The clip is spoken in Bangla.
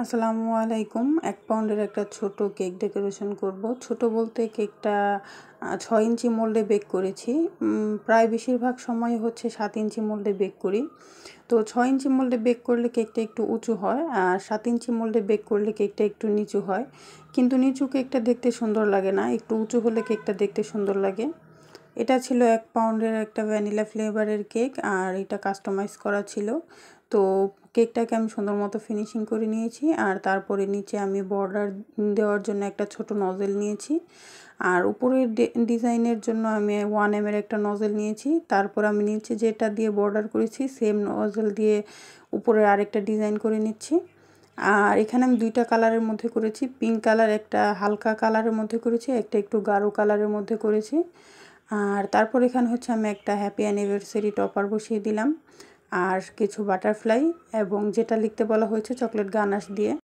আসসালামু আলাইকুম। 1 পাউন্ডের একটা ছোট কেক ডেকোরেশন করব। ছোট বলতে কেকটা 6 ইঞ্চি মোল্ডে বেক করেছি। প্রায় বেশিরভাগ সময় হচ্ছে 7 ইঞ্চি মোল্ডে বেক করি। তো 6 ইঞ্চি মোল্ডে বেক করলে কেকটা একটু উঁচু হয়, আর 7 ইঞ্চি মোল্ডে বেক করলে কেকটা একটু নিচু হয়। কিন্তু নিচু কেকটা দেখতে সুন্দর লাগে না, একটু উঁচু হলে কেকটা দেখতে সুন্দর লাগে। এটা ছিল 1 পাউন্ডের একটা ভ্যানিলা ফ্লেভারের কেক, আর এটা কাস্টমাইজ করা ছিল। তো কেকটাকে আমি সুন্দর মতো ফিনিশিং করে নিয়েছি, আর তারপরে নিচে আমি বর্ডার দেওয়ার জন্য একটা ছোট নজেল নিয়েছি, আর উপরের ডিজাইনের জন্য আমি 1 এর একটা নজেল নিয়েছি। তারপর আমি নিচে যেটা দিয়ে বর্ডার করেছি সেম নজেল দিয়ে উপরে আরেকটা ডিজাইন করে নিচ্ছি। আর এখানে আমি 2টা কালারের মধ্যে করেছি, পিঙ্ক কালার একটা হালকা কালারের মধ্যে করেছি, একটা একটু গাঢ় কালারের মধ্যে করেছি। আর তারপর এখানে হচ্ছে আমি একটা হ্যাপি অ্যানিভার্সারি টপার বসিয়ে দিলাম, আর কিছু বাটারফ্লাই এবং যেটা লিখতে বলা হয়েছে চকলেট গানাশ দিয়ে।